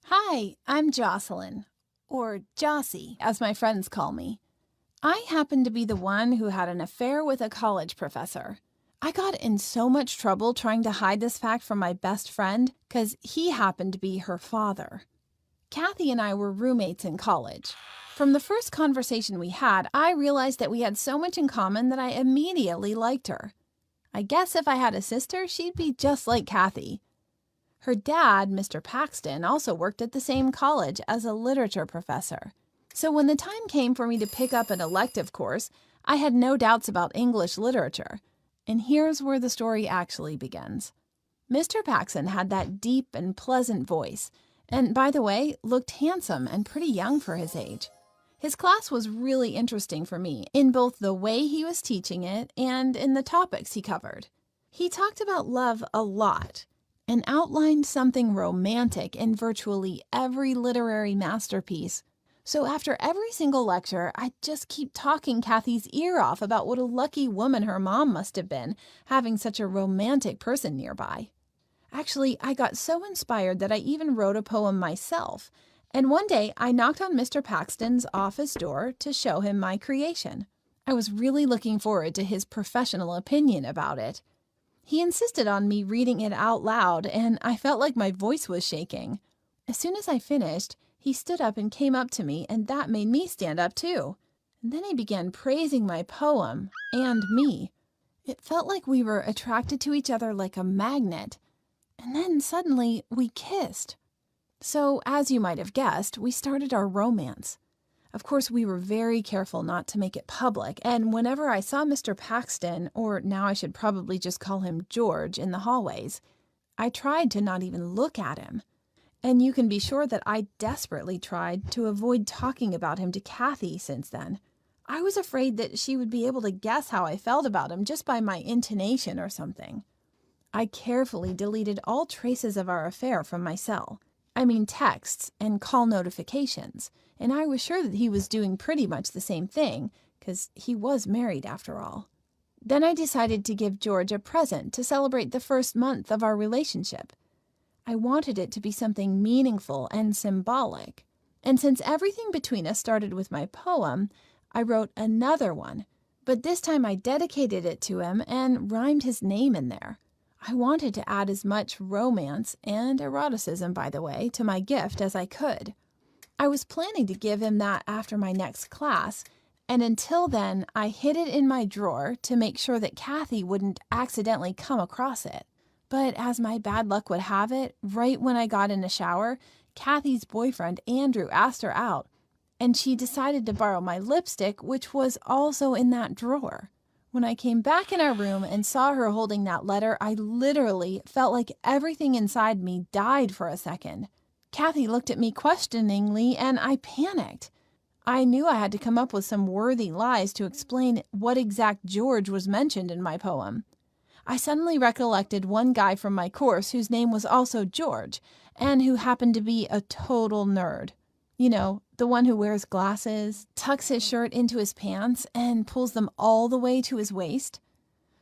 Hi, I'm Jocelyn, or Jossie, as my friends call me. I happen to be the one who had an affair with a college professor. I got in so much trouble trying to hide this fact from my best friend because he happened to be her father. Kathy and I were roommates in college. From the first conversation we had, I realized that we had so much in common that I immediately liked her. I guess if I had a sister, she'd be just like Kathy. Her dad, Mr. Paxton, also worked at the same college as a literature professor. So when the time came for me to pick up an elective course, I had no doubts about English literature. And here's where the story actually begins. Mr. Paxton had that deep and pleasant voice, and by the way, looked handsome and pretty young for his age. His class was really interesting for me in both the way he was teaching it and in the topics he covered. He talked about love a lot and outlined something romantic in virtually every literary masterpiece. So after every single lecture, I'd just keep talking Kathy's ear off about what a lucky woman her mom must have been, having such a romantic person nearby. Actually, I got so inspired that I even wrote a poem myself. And one day, I knocked on Mr. Paxton's office door to show him my creation. I was really looking forward to his professional opinion about it. He insisted on me reading it out loud, and I felt like my voice was shaking. As soon as I finished, he stood up and came up to me, and that made me stand up too. And then he began praising my poem and me. It felt like we were attracted to each other like a magnet. And then suddenly we kissed. So, as you might have guessed, we started our romance. Of course, we were very careful not to make it public, and whenever I saw Mr. Paxton, or now I should probably just call him George, in the hallways, I tried to not even look at him. And you can be sure that I desperately tried to avoid talking about him to Kathy since then. I was afraid that she would be able to guess how I felt about him just by my intonation or something. I carefully deleted all traces of our affair from my cell. I mean texts and call notifications, and I was sure that he was doing pretty much the same thing, because he was married after all. Then I decided to give George a present to celebrate the first month of our relationship. I wanted it to be something meaningful and symbolic, and since everything between us started with my poem, I wrote another one, but this time I dedicated it to him and rhymed his name in there. I wanted to add as much romance and eroticism, by the way, to my gift as I could. I was planning to give him that after my next class, and until then, I hid it in my drawer to make sure that Kathy wouldn't accidentally come across it. But as my bad luck would have it, right when I got in the shower, Kathy's boyfriend, Andrew, asked her out, and she decided to borrow my lipstick, which was also in that drawer. When I came back in our room and saw her holding that letter, I literally felt like everything inside me died for a second. Kathy looked at me questioningly, and I panicked. I knew I had to come up with some worthy lies to explain what exact George was mentioned in my poem. I suddenly recollected one guy from my course whose name was also George, and who happened to be a total nerd. You know, the one who wears glasses, tucks his shirt into his pants, and pulls them all the way to his waist.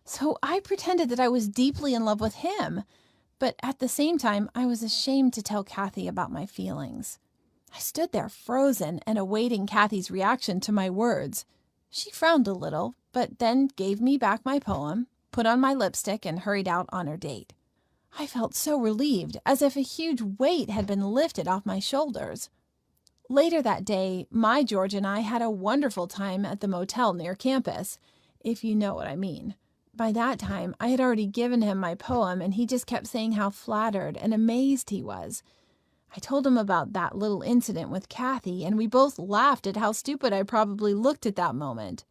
So I pretended that I was deeply in love with him, but at the same time, I was ashamed to tell Kathy about my feelings. I stood there frozen and awaiting Kathy's reaction to my words. She frowned a little, but then gave me back my poem, put on my lipstick, and hurried out on her date. I felt so relieved, as if a huge weight had been lifted off my shoulders. Later that day, my George and I had a wonderful time at the motel near campus, if you know what I mean. By that time, I had already given him my poem, and he just kept saying how flattered and amazed he was. I told him about that little incident with Kathy, and we both laughed at how stupid I probably looked at that moment.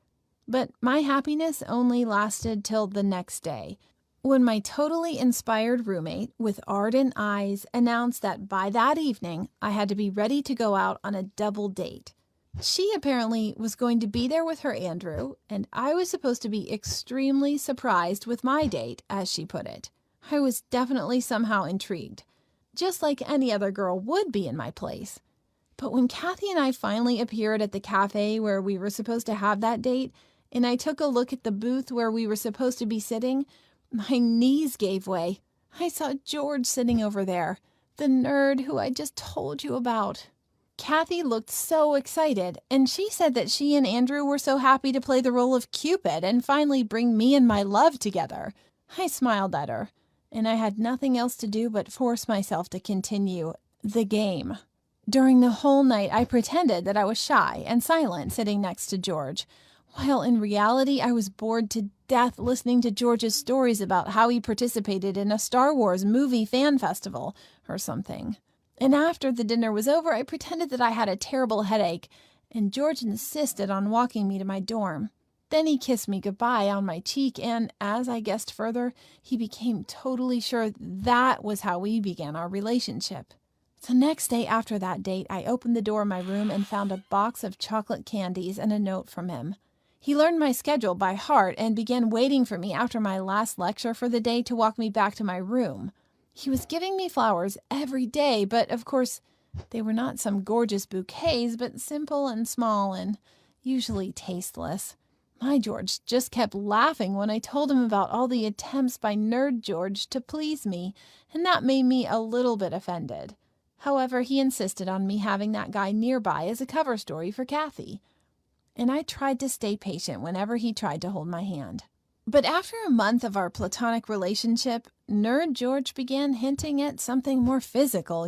But my happiness only lasted till the next day, when my totally inspired roommate with ardent eyes announced that by that evening I had to be ready to go out on a double date. She apparently was going to be there with her Andrew, and I was supposed to be extremely surprised with my date, as she put it. I was definitely somehow intrigued, just like any other girl would be in my place. But when Kathy and I finally appeared at the cafe where we were supposed to have that date, and I took a look at the booth where we were supposed to be sitting, my knees gave way. I saw George sitting over there, The nerd who I just told you about. Kathy looked so excited, and she said that she and Andrew were so happy to play the role of Cupid and finally bring me and my love together. I smiled at her, and I had nothing else to do but force myself to continue the game. During the whole night, I pretended that I was shy and silent sitting next to George, while in reality I was bored to death listening to George's stories about how he participated in a Star Wars movie fan festival or something. And after the dinner was over, I pretended that I had a terrible headache, and George insisted on walking me to my dorm. Then he kissed me goodbye on my cheek, and as I guessed further, he became totally sure that was how we began our relationship. The next day after that date, I opened the door of my room and found a box of chocolate candies and a note from him. He learned my schedule by heart and began waiting for me after my last lecture for the day to walk me back to my room. He was giving me flowers every day, but of course, they were not some gorgeous bouquets, but simple and small and usually tasteless. My George just kept laughing when I told him about all the attempts by Nerd George to please me, and that made me a little bit offended. However, he insisted on me having that guy nearby as a cover story for Kathy, and I tried to stay patient whenever he tried to hold my hand. But after a month of our platonic relationship, Nerd George began hinting at something more physical,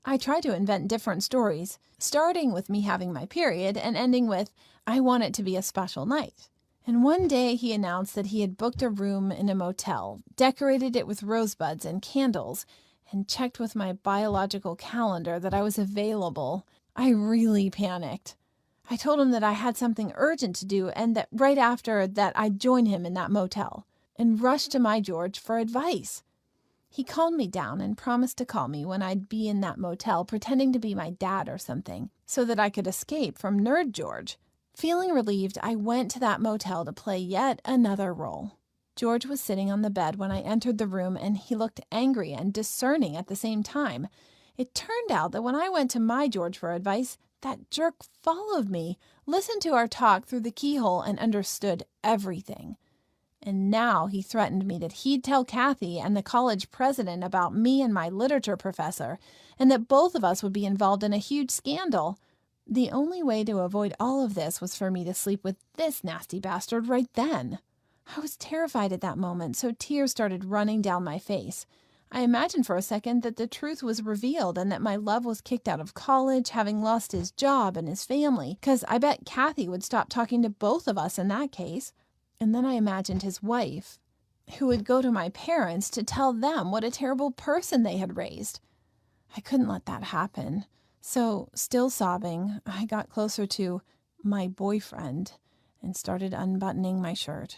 I tried to invent different stories, starting with me having my period and ending with, I want it to be a special night. And one day he announced that he had booked a room in a motel, decorated it with rosebuds and candles, and checked with my biological calendar that I was available. I really panicked. I told him that I had something urgent to do and that right after that I'd join him in that motel, and rushed to my George for advice. He calmed me down and promised to call me when I'd be in that motel pretending to be my dad or something, so that I could escape from Nerd George. Feeling relieved, I went to that motel to play yet another role. George was sitting on the bed when I entered the room, and he looked angry and discerning at the same time. It turned out that when I went to my George for advice, that jerk followed me, listened to our talk through the keyhole, and understood everything. And now he threatened me that he'd tell Kathy and the college president about me and my literature professor, and that both of us would be involved in a huge scandal. The only way to avoid all of this was for me to sleep with this nasty bastard right then. I was terrified at that moment, so tears started running down my face. I imagined for a second that the truth was revealed and that my love was kicked out of college, having lost his job and his family, because I bet Kathy would stop talking to both of us in that case. And then I imagined his wife, who would go to my parents to tell them what a terrible person they had raised. I couldn't let that happen. So, still sobbing, I got closer to my boyfriend and started unbuttoning my shirt.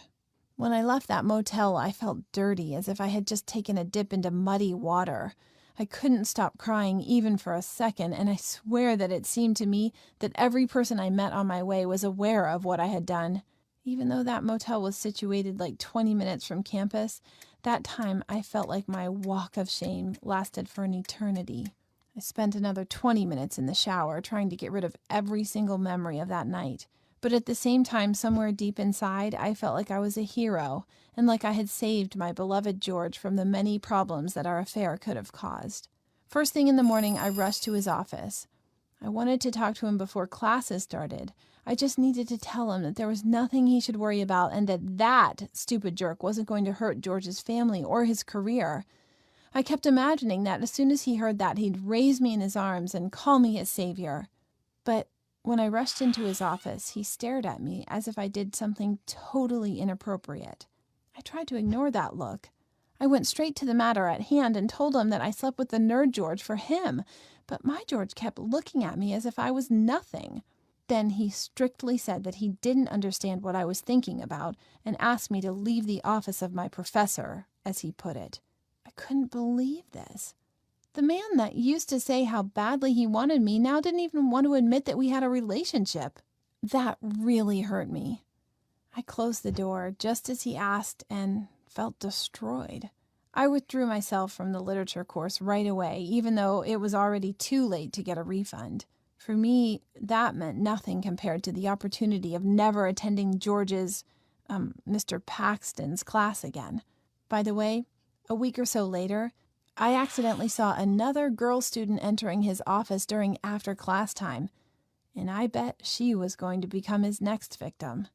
When I left that motel, I felt dirty, as if I had just taken a dip into muddy water. I couldn't stop crying even for a second, and I swear that it seemed to me that every person I met on my way was aware of what I had done. Even though that motel was situated like 20 minutes from campus, that time I felt like my walk of shame lasted for an eternity. I spent another 20 minutes in the shower trying to get rid of every single memory of that night. But at the same time, somewhere deep inside, I felt like I was a hero and like I had saved my beloved George from the many problems that our affair could have caused. First thing in the morning, I rushed to his office. I wanted to talk to him before classes started. I just needed to tell him that there was nothing he should worry about and that stupid jerk wasn't going to hurt George's family or his career. I kept imagining that as soon as he heard that, he'd raise me in his arms and call me his savior. But when I rushed into his office, he stared at me as if I did something totally inappropriate. I tried to ignore that look. I went straight to the matter at hand and told him that I slept with the nerd George for him, but my George kept looking at me as if I was nothing. Then he strictly said that he didn't understand what I was thinking about and asked me to leave the office of my professor, as he put it. I couldn't believe this. The man that used to say how badly he wanted me now didn't even want to admit that we had a relationship. That really hurt me. I closed the door just as he asked and felt destroyed. I withdrew myself from the literature course right away, even though it was already too late to get a refund. For me, that meant nothing compared to the opportunity of never attending George's, Mr. Paxton's class again. By the way, a week or so later, I accidentally saw another girl student entering his office during after-class time, and I bet she was going to become his next victim.